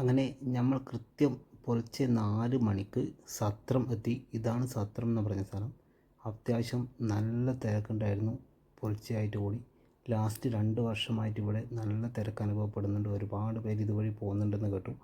അങ്ങനെ നമ്മൾ കൃത്യം പുലർച്ചെ 4 മണിക്ക് സത്രം എത്തി. ഇതാണ് സത്രം എന്ന് പറഞ്ഞ സ്ഥലം. അത്യാവശ്യം നല്ല തിരക്കുണ്ടായിരുന്നു പുലർച്ചയായിട്ട് കൂടി. ലാസ്റ്റ് 2 വർഷമായിട്ട് ഇവിടെ നല്ല തിരക്ക് അനുഭവപ്പെടുന്നുണ്ട്. ഒരുപാട് പേര് ഇതുവഴി പോകുന്നുണ്ടെന്ന് കേട്ടു.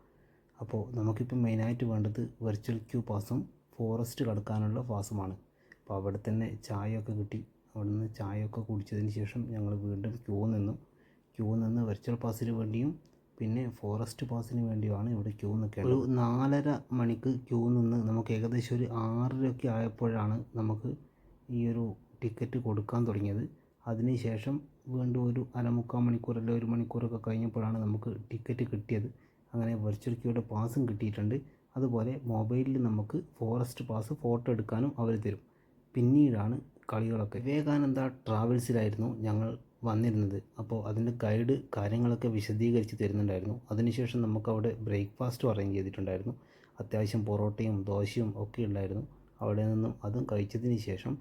അപ്പോൾ നമുക്കിപ്പോൾ മെയിനായിട്ട് വേണ്ടത് വെർച്വൽ ക്യൂ പാസും ഫോറസ്റ്റ് കടക്കാനുള്ള പാസുമാണ്. അപ്പോൾ അവിടെ തന്നെ ചായയൊക്കെ കിട്ടി. അവിടെ നിന്ന് ചായയൊക്കെ കുടിച്ചതിന് ശേഷം ഞങ്ങൾ വീണ്ടും ക്യൂ നിന്ന് വെർച്വൽ പാസിന് വേണ്ടിയും പിന്നെ ഫോറസ്റ്റ് പാസിന് വേണ്ടിയാണ് ഇവിടെ ക്യൂ നിൽക്കേണ്ടത്. ഒരു 4:30 മണിക്ക് ക്യൂ നിന്ന് നമുക്ക് ഏകദേശം ഒരു 6:30 ആയപ്പോഴാണ് നമുക്ക് ഈ ഒരു ടിക്കറ്റ് കൊടുക്കാൻ തുടങ്ങിയത്. അതിനുശേഷം വീണ്ടും ഒരു അരമുക്കാൽ മണിക്കൂർ അല്ലെങ്കിൽ 1 മണിക്കൂറൊക്കെ കഴിഞ്ഞപ്പോഴാണ് നമുക്ക് ടിക്കറ്റ് കിട്ടിയത്. അങ്ങനെ വെർച്വൽ ക്യൂയുടെ പാസും കിട്ടിയിട്ടുണ്ട്. അതുപോലെ മൊബൈലിൽ നമുക്ക് ഫോറസ്റ്റ് പാസ് ഫോട്ടോ എടുക്കാനും അവർ തരും. പിന്നീടാണ് കളികളൊക്കെ. വിവേകാനന്ദ ട്രാവൽസിലായിരുന്നു ഞങ്ങൾ വന്നിരുന്നത്. അപ്പോൾ അതിൻ്റെ ഗൈഡ് കാര്യങ്ങളൊക്കെ വിശദീകരിച്ച് തരുന്നുണ്ടായിരുന്നു. അതിനുശേഷം നമുക്കവിടെ ബ്രേക്ക്ഫാസ്റ്റും അറേഞ്ച് ചെയ്തിട്ടുണ്ടായിരുന്നു. അത്യാവശ്യം പൊറോട്ടയും ദോശയും ഒക്കെ ഉണ്ടായിരുന്നു. അവിടെ നിന്നും അതും കഴിച്ചതിന് ശേഷം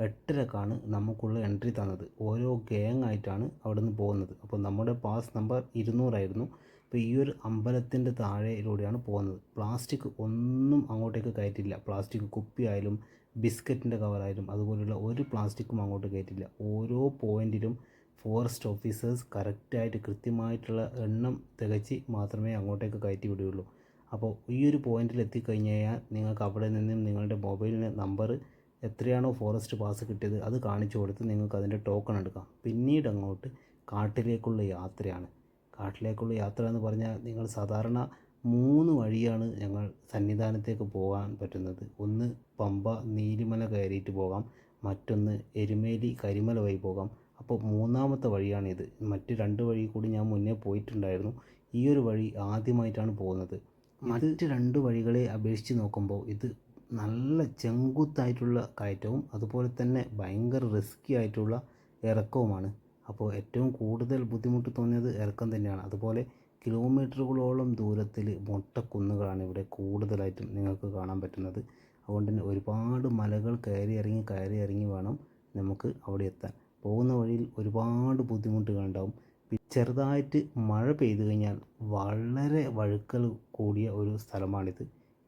8:30ക്കാണ് നമുക്കുള്ള എൻട്രി തന്നത്. ഓരോ ഗ്യാങ് ആയിട്ടാണ് അവിടെ നിന്ന് പോകുന്നത്. അപ്പോൾ നമ്മുടെ പാസ് നമ്പർ 200 ആയിരുന്നു. അപ്പോൾ ഈ ഒരു അമ്പലത്തിൻ്റെ താഴെയിലൂടെയാണ് പോകുന്നത്. പ്ലാസ്റ്റിക് ഒന്നും അങ്ങോട്ടേക്ക് കയറ്റില്ല. പ്ലാസ്റ്റിക് കുപ്പിയായാലും ബിസ്ക്കറ്റിൻ്റെ കവറായാലും അതുപോലുള്ള ഒരു പ്ലാസ്റ്റിക്കും അങ്ങോട്ട് കയറ്റില്ല. ഓരോ പോയിൻറ്റിലും ഫോറസ്റ്റ് ഓഫീസേഴ്സ് കറക്റ്റായിട്ട് കൃത്യമായിട്ടുള്ള എണ്ണം തികച്ച് മാത്രമേ അങ്ങോട്ടേക്ക് കയറ്റി വിടുകയുള്ളൂ. അപ്പോൾ ഈ ഒരു പോയിൻറ്റിൽ എത്തിക്കഴിഞ്ഞാൽ നിങ്ങൾക്ക് അവിടെ നിന്നും നിങ്ങളുടെ മൊബൈലിന് നമ്പർ എത്രയാണോ ഫോറസ്റ്റ് പാസ് കിട്ടിയത് അത് കാണിച്ചു കൊടുത്ത് നിങ്ങൾക്ക് അതിൻ്റെ ടോക്കൺ എടുക്കാം. പിന്നീട് അങ്ങോട്ട് കാട്ടിലേക്കുള്ള യാത്രയാണ്. കാട്ടിലേക്കുള്ള യാത്ര എന്ന് പറഞ്ഞാൽ നിങ്ങൾ സാധാരണ 3 വഴിയാണ് ഞങ്ങൾ സന്നിധാനത്തേക്ക് പോകാൻ പറ്റുന്നത്. ഒന്ന് പമ്പ നീലിമല കയറിയിട്ട് പോകാം, മറ്റൊന്ന് എരുമേലി കരിമല വഴി പോകാം. അപ്പോൾ 3ാമത്തെ വഴിയാണിത്. മറ്റ് 2 വഴി കൂടി ഞാൻ മുന്നേ പോയിട്ടുണ്ടായിരുന്നു. ഈ ഒരു വഴി ആദ്യമായിട്ടാണ് പോകുന്നത്. മറ്റ് 2 വഴികളെ അപേക്ഷിച്ച് നോക്കുമ്പോൾ ഇത് നല്ല ചെങ്കുത്തായിട്ടുള്ള കയറ്റവും അതുപോലെ തന്നെ ഭയങ്കര റിസ്കി ആയിട്ടുള്ള ഇറക്കവുമാണ്. അപ്പോൾ ഏറ്റവും കൂടുതൽ ബുദ്ധിമുട്ട് തോന്നിയത് ഇറക്കം തന്നെയാണ്. അതുപോലെ കിലോമീറ്ററുകളോളം ദൂരത്തിൽ മൊട്ടക്കുന്നുകളാണ് ഇവിടെ കൂടുതലായിട്ടും നിങ്ങൾക്ക് കാണാൻ പറ്റുന്നത്. അതുകൊണ്ട് തന്നെ ഒരുപാട് മലകൾ കയറി ഇറങ്ങി വേണം നമുക്ക് അവിടെ എത്താൻ. പോകുന്ന വഴിയിൽ ഒരുപാട് ബുദ്ധിമുട്ടുകളുണ്ടാവും. ചെറുതായിട്ട് മഴ പെയ്തു കഴിഞ്ഞാൽ വളരെ വഴുക്കൽ കൂടിയ ഒരു സ്ഥലമാണിത്.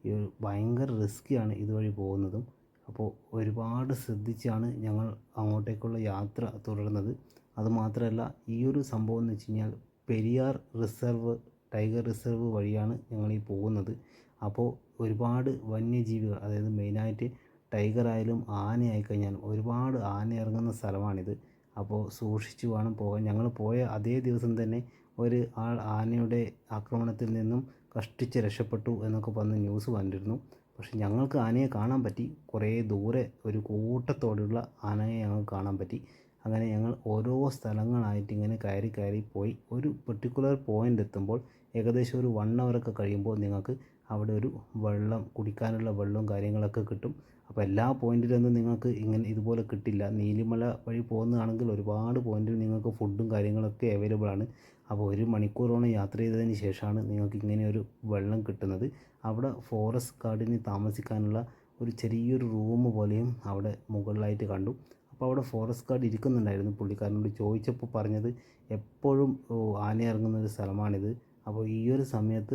ഈ ഭയങ്കര റിസ്ക്കിയാണ് ഇതുവഴി പോകുന്നതും. അപ്പോൾ ഒരുപാട് ശ്രദ്ധിച്ചാണ് ഞങ്ങൾ അങ്ങോട്ടേക്കുള്ള യാത്ര തുടർന്നത്. അതുമാത്രമല്ല ഈ ഒരു സംഭവം എന്ന് വെച്ച് കഴിഞ്ഞാൽ പെരിയാർ റിസർവ് ടൈഗർ റിസർവ് വഴിയാണ് ഞങ്ങൾ പോകുന്നത്. അപ്പോൾ ഒരുപാട് വന്യജീവികൾ, അതായത് മെയിനായിട്ട് ടൈഗർ ആയാലും ആന ആയിക്കഴിഞ്ഞാലും ഒരുപാട് ആന ഇറങ്ങുന്ന സ്ഥലമാണിത്. അപ്പോൾ സൂക്ഷിച്ചു വേണം പോകാൻ. ഞങ്ങൾ പോയ അതേ ദിവസം തന്നെ ഒരു ആൾ ആനയുടെ ആക്രമണത്തിൽ നിന്നും കഷ്ടിച്ച് രക്ഷപ്പെട്ടു എന്നൊക്കെ പറഞ്ഞ് ന്യൂസ് വന്നിരുന്നു. പക്ഷെ ഞങ്ങൾക്ക് ആനയെ കാണാൻ പറ്റി. കുറേ ദൂരെ ഒരു കൂട്ടത്തോടെയുള്ള ആനയെ ഞങ്ങൾക്ക് കാണാൻ പറ്റി. അങ്ങനെ ഞങ്ങൾ ഓരോ സ്ഥലങ്ങളായിട്ട് ഇങ്ങനെ കയറി പോയി. ഒരു പെർട്ടിക്കുലർ പോയിൻ്റ് എത്തുമ്പോൾ ഏകദേശം ഒരു 1 ഹവറൊക്കെ കഴിയുമ്പോൾ നിങ്ങൾക്ക് അവിടെ ഒരു വെള്ളം കുടിക്കാനുള്ള വെള്ളവും കാര്യങ്ങളൊക്കെ കിട്ടും. അപ്പോൾ എല്ലാ പോയിൻറ്റിലൊന്നും നിങ്ങൾക്ക് ഇതുപോലെ കിട്ടില്ല. നീലിമല വഴി പോകുന്നതാണെങ്കിൽ ഒരുപാട് പോയിൻറ്റിൽ നിങ്ങൾക്ക് ഫുഡും കാര്യങ്ങളൊക്കെ അവൈലബിൾ ആണ്. അപ്പോൾ 1 മണിക്കൂറോളം യാത്ര ചെയ്തതിന് ശേഷമാണ് നിങ്ങൾക്ക് ഇങ്ങനെ ഒരു വെള്ളം കിട്ടുന്നത്. അവിടെ ഫോറസ്റ്റ് ഗാർഡിന് താമസിക്കാനുള്ള ഒരു ചെറിയൊരു റൂം പോലെയും അവിടെ മുകളിലായിട്ട് കണ്ടു. അപ്പോൾ അവിടെ ഫോറസ്റ്റ് ഗാർഡ് ഇരിക്കുന്നുണ്ടായിരുന്നു. പുള്ളിക്കാരനോട് ചോദിച്ചപ്പോൾ പറഞ്ഞത് എപ്പോഴും ആന ഇറങ്ങുന്ന ഒരു സ്ഥലമാണിത്. അപ്പോൾ ഈ ഒരു സമയത്ത്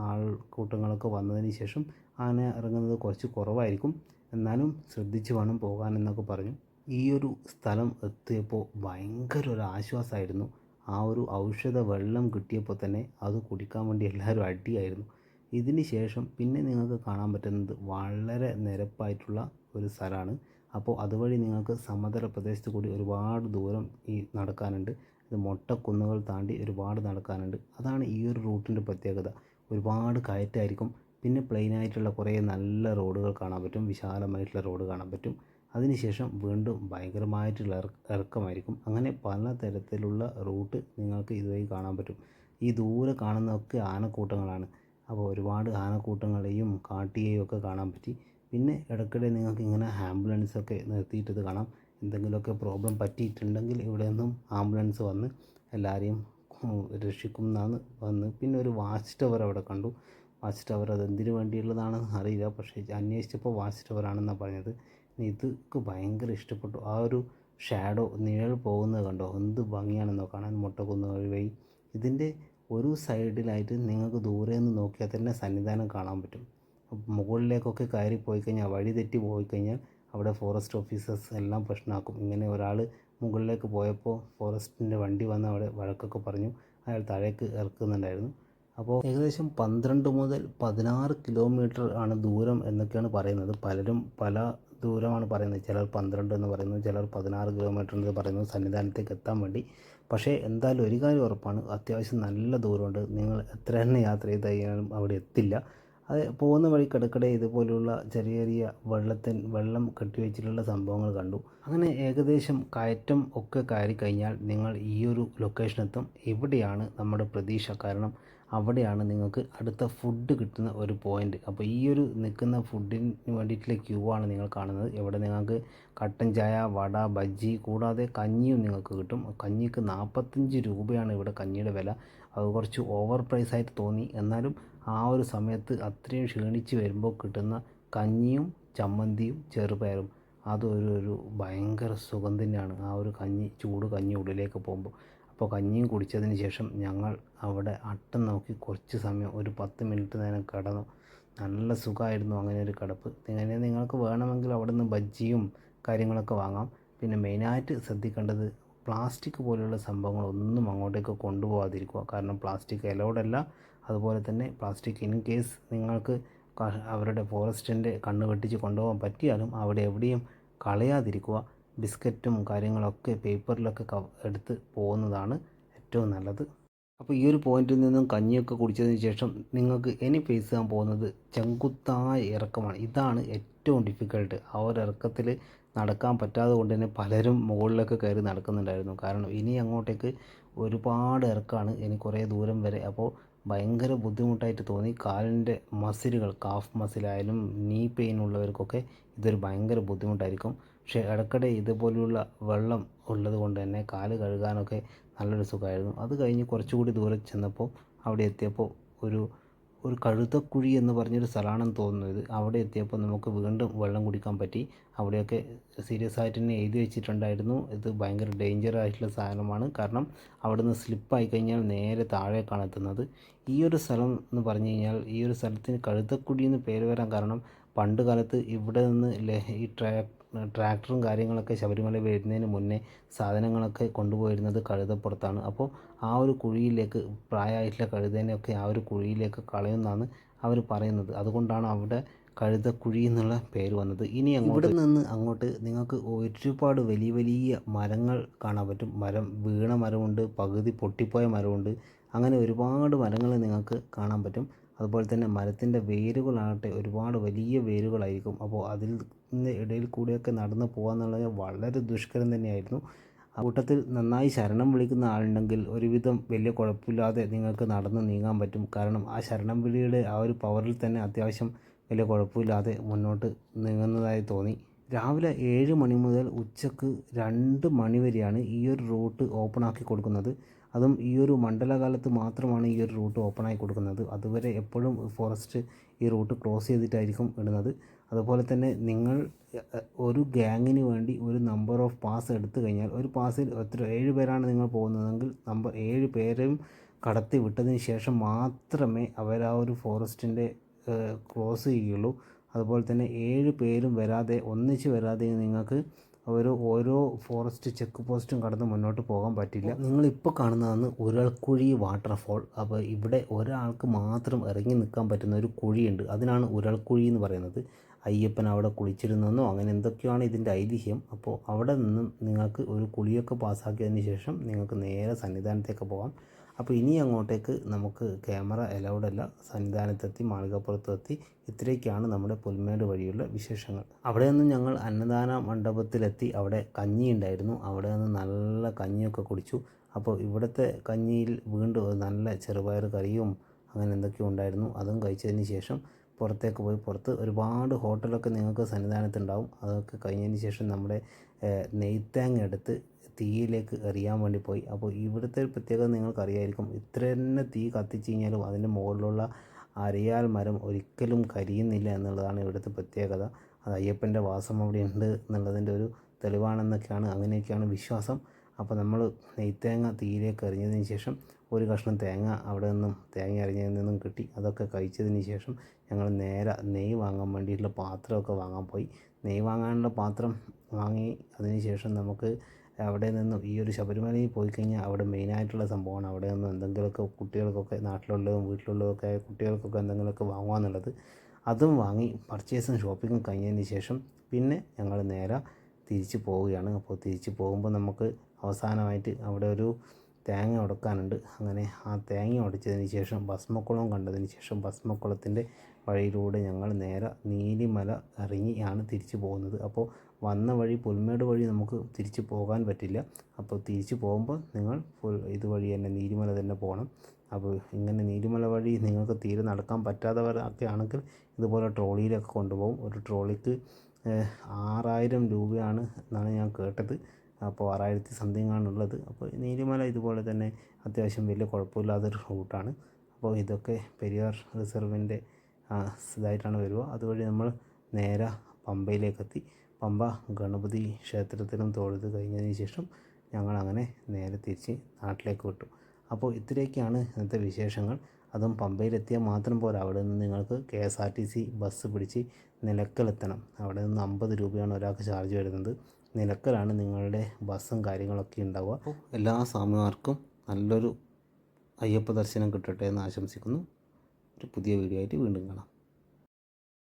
ആൾക്കൂട്ടങ്ങളൊക്കെ വന്നതിന് ശേഷം ആന ഇറങ്ങുന്നത് കുറച്ച് കുറവായിരിക്കും, എന്നാലും ശ്രദ്ധിച്ച് വേണം പോകാനെന്നൊക്കെ പറഞ്ഞു. ഈ ഒരു സ്ഥലം എത്തിയപ്പോൾ ഭയങ്കര ഒരു ആശ്വാസമായിരുന്നു. ആ ഒരു ഔഷധ വെള്ളം കിട്ടിയപ്പോൾ തന്നെ അത് കുടിക്കാൻ വേണ്ടി എല്ലാവരും അടിയായിരുന്നു. ഇതിന് ശേഷം പിന്നെ നിങ്ങൾക്ക് കാണാൻ പറ്റുന്നത് വളരെ നിരപ്പായിട്ടുള്ള ഒരു സ്ഥലമാണ്. അപ്പോൾ അതുവഴി നിങ്ങൾക്ക് സമതല പ്രദേശത്ത് കൂടി ഒരുപാട് ദൂരം നടക്കാനുണ്ട്. ഇത് മൊട്ടക്കുന്നുകൾ താണ്ടി ഒരുപാട് നടക്കാനുണ്ട്. അതാണ് ഈ ഒരു റൂട്ടിൻ്റെ പ്രത്യേകത. ഒരുപാട് കയറ്റമായിരിക്കും. പിന്നെ പ്ലെയിനായിട്ടുള്ള കുറേ നല്ല റോഡുകൾ കാണാൻ പറ്റും, വിശാലമായിട്ടുള്ള റോഡ് കാണാൻ പറ്റും. അതിനുശേഷം വീണ്ടും ഭയങ്കരമായിട്ടുള്ള ഇറക്കമായിരിക്കും. അങ്ങനെ പല തരത്തിലുള്ള റൂട്ട് നിങ്ങൾക്ക് ഇതുവഴി കാണാൻ പറ്റും. ഈ ദൂരെ കാണുന്നതൊക്കെ ആനക്കൂട്ടങ്ങളാണ്. അപ്പോൾ ഒരുപാട് ആനക്കൂട്ടങ്ങളെയും കാട്ടിയെയും ഒക്കെ കാണാൻ പറ്റി. പിന്നെ ഇടയ്ക്കിടെ നിങ്ങൾക്ക് ഇങ്ങനെ ആംബുലൻസൊക്കെ നിർത്തിയിട്ടത് കാണാം. എന്തെങ്കിലുമൊക്കെ പ്രോബ്ലം പറ്റിയിട്ടുണ്ടെങ്കിൽ ഇവിടെ നിന്നും ആംബുലൻസ് വന്ന് എല്ലാവരെയും രക്ഷിക്കുന്നതാണ് വന്ന്. പിന്നെ ഒരു വാച്ച് ടവർ അവിടെ കണ്ടു. വാച്ച് ടവർ അതെന്തിനു വേണ്ടിയുള്ളതാണെന്ന് അറിയില്ല, പക്ഷേ അന്വേഷിച്ചപ്പോൾ വാച്ച് ടവറാണെന്നാണ് പറഞ്ഞത്. ഇതൊക്കെ ഭയങ്കര ഇഷ്ടപ്പെട്ടു. ആ ഒരു ഷാഡോ നിഴൽ പോകുന്നത് കണ്ടോ, എന്ത് ഭംഗിയാണെന്നോ കാണാൻ. മൊട്ടക്കുന്നുകൾ വഴി ഇതിൻ്റെ ഒരു സൈഡിലായിട്ട് നിങ്ങൾക്ക് ദൂരെ നിന്ന് നോക്കിയാൽ തന്നെ സന്നിധാനം കാണാൻ പറ്റും. മുകളിലേക്കൊക്കെ കയറി പോയി കഴിഞ്ഞാൽ, വഴി തെറ്റി പോയി കഴിഞ്ഞാൽ അവിടെ ഫോറസ്റ്റ് ഓഫീസേഴ്സ് എല്ലാം പ്രശ്നമാക്കും. ഇങ്ങനെ ഒരാൾ മുകളിലേക്ക് പോയപ്പോൾ ഫോറസ്റ്റിൻ്റെ വണ്ടി വന്ന് അവിടെ വഴക്കൊക്കെ പറഞ്ഞു, അയാൾ താഴേക്ക് ഇറക്കുന്നുണ്ടായിരുന്നു. അപ്പോൾ ഏകദേശം 12 മുതൽ 16 കിലോമീറ്റർ ആണ് ദൂരം എന്നൊക്കെയാണ് പറയുന്നത്. പലരും പല ദൂരമാണ് പറയുന്നത്. ചിലർ 12 എന്ന് പറയുന്നു, ചിലർ 16 കിലോമീറ്റർ എന്ന് പറയുന്നു സന്നിധാനത്തേക്ക് എത്താൻ വേണ്ടി. പക്ഷേ എന്തായാലും ഒരു കാര്യം ഉറപ്പാണ്, അത്യാവശ്യം നല്ല ദൂരമുണ്ട്. നിങ്ങൾ എത്ര തന്നെ യാത്ര ചെയ്ത് കഴിഞ്ഞാലും അവിടെ എത്തില്ല. അത് പോകുന്ന വഴി കിടക്കടെ ഇതുപോലുള്ള ചെറിയ ചെറിയ വെള്ളം കെട്ടിവെച്ചിട്ടുള്ള സംഭവങ്ങൾ കണ്ടു. അങ്ങനെ ഏകദേശം കയറ്റം ഒക്കെ കയറി കഴിഞ്ഞാൽ നിങ്ങൾ ഈ ഒരു ലൊക്കേഷനെത്തും. ഇവിടെയാണ് നമ്മുടെ പ്രതീക്ഷ. കാരണം അവിടെയാണ് നിങ്ങൾക്ക് അടുത്ത ഫുഡ് കിട്ടുന്ന ഒരു പോയിൻ്റ്. അപ്പോൾ ഈ ഒരു നിൽക്കുന്ന ഫുഡിന് വേണ്ടിയിട്ടുള്ള ക്യൂ ആണ് നിങ്ങൾ കാണുന്നത്. ഇവിടെ നിങ്ങൾക്ക് കട്ടൻ ചായ, വട, ബജ്ജി കൂടാതെ കഞ്ഞിയും നിങ്ങൾക്ക് കിട്ടും. കഞ്ഞിക്ക് 45 രൂപയാണ് ഇവിടെ കഞ്ഞിയുടെ വില. അത് കുറച്ച് ഓവർ പ്രൈസായിട്ട് തോന്നി. എന്നാലും ആ ഒരു സമയത്ത് അത്രയും ക്ഷീണിച്ച് വരുമ്പോൾ കിട്ടുന്ന കഞ്ഞിയും ചമ്മന്തിയും ചെറുപയറും അതൊരു ഭയങ്കര സുഖം തന്നെയാണ്. ആ ഒരു ചൂട് കഞ്ഞി ഉള്ളിലേക്ക് പോകുമ്പോൾ. അപ്പോൾ കഞ്ഞിയും കുടിച്ചതിന് ശേഷം ഞങ്ങൾ അവിടെ അട്ടം നോക്കി കുറച്ച് സമയം, ഒരു 10 മിനിറ്റ് നേരം കിടന്നു. നല്ല സുഖമായിരുന്നു അങ്ങനെ ഒരു കിടപ്പ്. ഇങ്ങനെ നിങ്ങൾക്ക് വേണമെങ്കിൽ അവിടെ നിന്ന് ബജ്ജിയും കാര്യങ്ങളൊക്കെ വാങ്ങാം. പിന്നെ മെയിനായിട്ട് ശ്രദ്ധിക്കേണ്ടത് പ്ലാസ്റ്റിക് പോലെയുള്ള സംഭവങ്ങളൊന്നും അങ്ങോട്ടേക്ക് കൊണ്ടുപോകാതിരിക്കുക. കാരണം പ്ലാസ്റ്റിക് അലൗഡല്ല. അതുപോലെ തന്നെ പ്ലാസ്റ്റിക് ഇൻ കേസ് നിങ്ങൾക്ക് അവരുടെ ഫോറസ്റ്റിൻ്റെ കണ്ണ് വെട്ടിച്ച് കൊണ്ടുപോകാൻ പറ്റിയാലും അവിടെ എവിടെയും കളയാതിരിക്കുക. ബിസ്ക്കറ്റും കാര്യങ്ങളൊക്കെ പേപ്പറിലൊക്കെ എടുത്ത് പോകുന്നതാണ് ഏറ്റവും നല്ലത്. അപ്പോൾ ഈ ഒരു പോയിന്റിൽ നിന്നും കഞ്ഞിയൊക്കെ കുടിച്ചതിന് ശേഷം നിങ്ങൾക്ക് ഇനി ഫേസ് ചെയ്യാൻ പോകുന്നത് ചെങ്കുത്തായ ഇറക്കമാണ്. ഇതാണ് ഏറ്റവും ഡിഫിക്കൽട്ട്. ആ ഒരു ഇറക്കത്തിൽ നടക്കാൻ പറ്റാതെ കൊണ്ട് തന്നെ പലരും മുകളിലൊക്കെ കയറി നടക്കുന്നുണ്ടായിരുന്നു. കാരണം ഇനി അങ്ങോട്ടേക്ക് ഒരുപാട് ഇറക്കമാണ്, ഇനി കുറേ ദൂരം വരെ. അപ്പോൾ ഭയങ്കര ബുദ്ധിമുട്ടായിട്ട് തോന്നി. കാലിൻ്റെ മസിലുകൾ, കാഫ് മസിലായാലും നീ പെയിൻ ഉള്ളവർക്കൊക്കെ ഇതൊരു ഭയങ്കര ബുദ്ധിമുട്ടായിരിക്കും. പക്ഷേ ഇടയ്ക്കിടെ ഇതുപോലെയുള്ള വെള്ളം ഉള്ളത് കൊണ്ട് തന്നെ കാല് കഴുകാനൊക്കെ നല്ലൊരു സുഖമായിരുന്നു. അത് കഴിഞ്ഞ് കുറച്ചുകൂടി ദൂരെ ചെന്നപ്പോൾ അവിടെ എത്തിയപ്പോൾ ഒരു കഴുതക്കുഴി എന്ന് പറഞ്ഞൊരു സ്ഥലമാണെന്ന് തോന്നുന്നു ഇത്. അവിടെ എത്തിയപ്പോൾ നമുക്ക് വീണ്ടും വെള്ളം കുടിക്കാൻ പറ്റി. അവിടെയൊക്കെ സീരിയസ് ആയിട്ട് തന്നെ എഴുതി വെച്ചിട്ടുണ്ടായിരുന്നു, ഇത് ഭയങ്കര ഡേഞ്ചർ ആയിട്ടുള്ള സാധനമാണ്. കാരണം അവിടെ നിന്ന് സ്ലിപ്പായി കഴിഞ്ഞാൽ നേരെ താഴേക്കാണ് എത്തുന്നത്. ഈ ഒരു സ്ഥലം എന്ന് പറഞ്ഞു കഴിഞ്ഞാൽ, ഈ ഒരു സ്ഥലത്തിന് കഴുതക്കുഴി എന്ന് പേര് വരാൻ കാരണം പണ്ട് കാലത്ത് ഇവിടെ നിന്ന് ഈ ട്രാക്ടറും കാര്യങ്ങളൊക്കെ ശബരിമല വരുന്നതിന് മുന്നേ സാധനങ്ങളൊക്കെ കൊണ്ടുപോയിരുന്നത് കഴുതപ്പുറത്താണ്. അപ്പോൾ ആ ഒരു കുഴിയിലേക്ക് പ്രായമായിട്ടുള്ള കഴുതേനെയൊക്കെ ആ ഒരു കുഴിയിലേക്ക് കളയുമെന്നാണ് അവർ പറയുന്നത്. അതുകൊണ്ടാണ് അവിടെ കഴുതക്കുഴി എന്നുള്ള പേര് വന്നത്. ഇനി ഇവിടെ നിന്ന് അങ്ങോട്ട് നിങ്ങൾക്ക് ഒരുപാട് വലിയ വലിയ മരങ്ങൾ കാണാൻ പറ്റും. വീണ മരമുണ്ട്, പകുതി പൊട്ടിപ്പോയ മരമുണ്ട്. അങ്ങനെ ഒരുപാട് മരങ്ങൾ നിങ്ങൾക്ക് കാണാൻ പറ്റും. അതുപോലെ തന്നെ മരത്തിൻ്റെ വേരുകളാകട്ടെ ഒരുപാട് വലിയ വേരുകളായിരിക്കും. അപ്പോൾ അതിൽ നിന്ന് ഇടയിൽ കൂടിയൊക്കെ നടന്ന് പോകാമെന്നുള്ളത് വളരെ ദുഷ്കരം തന്നെയായിരുന്നു. ആ കൂട്ടത്തിൽ നന്നായി ശരണം വിളിക്കുന്ന ആളുണ്ടെങ്കിൽ ഒരുവിധം വലിയ കുഴപ്പമില്ലാതെ നിങ്ങൾക്ക് നടന്ന് നീങ്ങാൻ പറ്റും. കാരണം ആ ശരണം വിളിയുടെ ആ ഒരു പവറിൽ തന്നെ അത്യാവശ്യം വലിയ കുഴപ്പമില്ലാതെ മുന്നോട്ട് നീങ്ങുന്നതായി തോന്നി. രാവിലെ 7 മണി മുതൽ ഉച്ചക്ക് 2 മണി വരെയാണ് ഈ ഒരു റൂട്ട് ഓപ്പൺ ആക്കി കൊടുക്കുന്നത്. അതും ഈ ഒരു മണ്ഡലകാലത്ത് മാത്രമാണ് ഈ ഒരു റൂട്ട് ഓപ്പണായി കൊടുക്കുന്നത്. അതുവരെ എപ്പോഴും ഫോറസ്റ്റ് ഈ റൂട്ട് ക്ലോസ് ചെയ്തിട്ടായിരിക്കും ഇടുന്നത്. അതുപോലെ തന്നെ നിങ്ങൾ ഒരു ഗ്യാങ്ങിന് വേണ്ടി ഒരു നമ്പർ ഓഫ് പാസ് എടുത്തു കഴിഞ്ഞാൽ, ഒരു പാസിൽ 7 പേരാണ് നിങ്ങൾ പോകുന്നതെങ്കിൽ 7 പേരെയും കടത്തി വിട്ടതിന് ശേഷം മാത്രമേ അവർ ആ ഒരു ഫോറസ്റ്റിൻ്റെ ക്ലോസ് ചെയ്യുകയുള്ളൂ. അതുപോലെ തന്നെ 7 പേരും ഒന്നിച്ച് വരാതെ നിങ്ങൾക്ക് ഓരോ ഫോറസ്റ്റ് ചെക്ക് പോസ്റ്റും കടന്ന് മുന്നോട്ട് പോകാൻ പറ്റില്ല. നിങ്ങളിപ്പോൾ കാണുന്നതാണ് ഉരൽക്കുഴി വാട്ടർഫോൾ. അപ്പോൾ ഇവിടെ ഒരാൾക്ക് മാത്രം ഇറങ്ങി നിൽക്കാൻ പറ്റുന്ന ഒരു കുഴിയുണ്ട്, അതിനാണ് ഉരൽക്കുഴി എന്ന് പറയുന്നത്. അയ്യപ്പൻ അവിടെ കുളിച്ചിരുന്നെന്നോ അങ്ങനെ എന്തൊക്കെയാണ് ഇതിൻ്റെ ഐതിഹ്യം. അപ്പോൾ അവിടെ നിന്നും നിങ്ങൾക്ക് ഒരു കുളിയൊക്കെ പാസ്സാക്കിയതിന് ശേഷം നിങ്ങൾക്ക് നേരെ സന്നിധാനത്തേക്ക് പോകാം. അപ്പോൾ ഇനി അങ്ങോട്ടേക്ക് നമുക്ക് ക്യാമറ അലൗഡ് അല്ല. സന്നിധാനത്തെത്തി, മാളികപ്പുറത്തെത്തി, ഇത്രയൊക്കെയാണ് നമ്മുടെ പുൽമേട് വഴിയുള്ള വിശേഷങ്ങൾ. അവിടെ നിന്ന് ഞങ്ങൾ അന്നദാന മണ്ഡപത്തിലെത്തി. അവിടെ കഞ്ഞി ഉണ്ടായിരുന്നു. അവിടെ നിന്ന് നല്ല കഞ്ഞിയൊക്കെ കുടിച്ചു. അപ്പോൾ ഇവിടുത്തെ കഞ്ഞിയിൽ വീണ്ടും നല്ല ചെറുപയർ കറിയും അങ്ങനെ എന്തൊക്കെയോ ഉണ്ടായിരുന്നു. അതും കഴിച്ചതിന് ശേഷം പുറത്തേക്ക് പോയി. പുറത്ത് ഒരുപാട് ഹോട്ടലൊക്കെ നിങ്ങൾക്ക് സന്നിധാനത്തുണ്ടാവും. അതൊക്കെ കഴിഞ്ഞതിന് ശേഷം നമ്മുടെ നെയ്ത്തേങ്ങ എടുത്ത് തീയിലേക്ക് എറിയാൻ വേണ്ടി പോയി. അപ്പോൾ ഇവിടുത്തെ ഒരു പ്രത്യേകത നിങ്ങൾക്കറിയായിരിക്കും, ഇത്ര തന്നെ തീ കത്തിച്ച് കഴിഞ്ഞാലും അതിൻ്റെ മുകളിലുള്ള അരയാൽ മരം ഒരിക്കലും കരിയുന്നില്ല എന്നുള്ളതാണ് ഇവിടുത്തെ പ്രത്യേകത. അത് അയ്യപ്പൻ്റെ വാസം അവിടെ ഉണ്ട് എന്നുള്ളതിൻ്റെ ഒരു തെളിവാണെന്നൊക്കെയാണ്, അങ്ങനെയൊക്കെയാണ് വിശ്വാസം. അപ്പോൾ നമ്മൾ നെയ്ത്തേങ്ങ തീയിലേക്ക് എറിഞ്ഞതിന് ശേഷം ഒരു കഷ്ണം തേങ്ങ അവിടെ നിന്നും തേങ്ങ അരിഞ്ഞതിൽ നിന്നും കിട്ടി. അതൊക്കെ കഴിച്ചതിന് ശേഷം ഞങ്ങൾ നേരെ നെയ്യ് വാങ്ങാൻ വേണ്ടിയിട്ടുള്ള പാത്രമൊക്കെ വാങ്ങാൻ പോയി. നെയ്യ് വാങ്ങാനുള്ള പാത്രം വാങ്ങി അതിന് ശേഷം നമുക്ക് അവിടെ നിന്നും ഈ ഒരു ശബരിമലയിൽ പോയി കഴിഞ്ഞാൽ അവിടെ മെയിനായിട്ടുള്ള സംഭവമാണ് അവിടെ നിന്ന് എന്തെങ്കിലുമൊക്കെ കുട്ടികൾക്കൊക്കെ നാട്ടിലുള്ളതും വീട്ടിലുള്ളതൊക്കെ കുട്ടികൾക്കൊക്കെ എന്തെങ്കിലുമൊക്കെ വാങ്ങുകയെന്നുള്ളത്. അതും വാങ്ങി പർച്ചേസും ഷോപ്പിങ്ങും കഴിഞ്ഞതിന് ശേഷം പിന്നെ ഞങ്ങൾ നേരെ തിരിച്ച് പോവുകയാണ്. അപ്പോൾ തിരിച്ച് പോകുമ്പോൾ നമുക്ക് അവസാനമായിട്ട് അവിടെ ഒരു തേങ്ങ ഉടക്കാനുണ്ട്. അങ്ങനെ ആ തേങ്ങ ഉടച്ചതിന് ശേഷം ഭസ്മക്കുളം കണ്ടതിന് ശേഷം ഭസ്മക്കുളത്തിൻ്റെ വഴിയിലൂടെ ഞങ്ങൾ നേരെ നീലിമല ഇറങ്ങിയാണ് തിരിച്ചു പോകുന്നത്. അപ്പോൾ വന്ന വഴി പുൽമേട് വഴി നമുക്ക് തിരിച്ച് പോകാൻ പറ്റില്ല. അപ്പോൾ തിരിച്ച് പോകുമ്പോൾ നിങ്ങൾ ഇതുവഴി തന്നെ നീലിമല തന്നെ പോകണം. അപ്പോൾ ഇങ്ങനെ നീലിമല വഴി നിങ്ങൾക്ക് തീരെ നടക്കാൻ പറ്റാത്തവരൊക്കെ ആണെങ്കിൽ ഇതുപോലെ ട്രോളിയിലൊക്കെ കൊണ്ടുപോകും. ഒരു ട്രോളിക്ക് 6000 രൂപയാണ് എന്നാണ് ഞാൻ കേട്ടത്. അപ്പോൾ 6000 സംതിങ് ആണുള്ളത്. അപ്പോൾ നീലിമല ഇതുപോലെ തന്നെ അത്യാവശ്യം വലിയ കുഴപ്പമില്ലാത്തൊരു റൂട്ടാണ്. അപ്പോൾ ഇതൊക്കെ പെരിയാർ റിസർവിൻ്റെ ഇതായിട്ടാണ് വരിക. അതുവഴി നമ്മൾ നേരെ പമ്പയിലേക്കെത്തി. പമ്പ ഗണപതി ക്ഷേത്രത്തിലും തൊഴുത് കഴിഞ്ഞതിന് ശേഷം ഞങ്ങളങ്ങനെ നേരെ തിരിച്ച് നാട്ടിലേക്ക് വിട്ടു. അപ്പോൾ ഇത്രയൊക്കെയാണ് ഇന്നത്തെ വിശേഷങ്ങൾ. അതും പമ്പയിലെത്തിയാൽ മാത്രം പോരാ, അവിടെ നിന്ന് നിങ്ങൾക്ക് KSRTC ബസ് പിടിച്ച് നിലക്കലെത്തണം. അവിടെ നിന്ന് 50 രൂപയാണ് ഒരാൾക്ക് ചാർജ് വരുന്നത്. നിലക്കലാണ് നിങ്ങളുടെ ബസ്സും കാര്യങ്ങളൊക്കെ ഉണ്ടാവുക. അപ്പോൾ എല്ലാ സ്വാമിമാർക്കും നല്ലൊരു അയ്യപ്പ ദർശനം കിട്ടട്ടെ എന്ന് ആശംസിക്കുന്നു. ഒരു പുതിയ വീഡിയോ ആയിട്ട് വീണ്ടും കാണാം.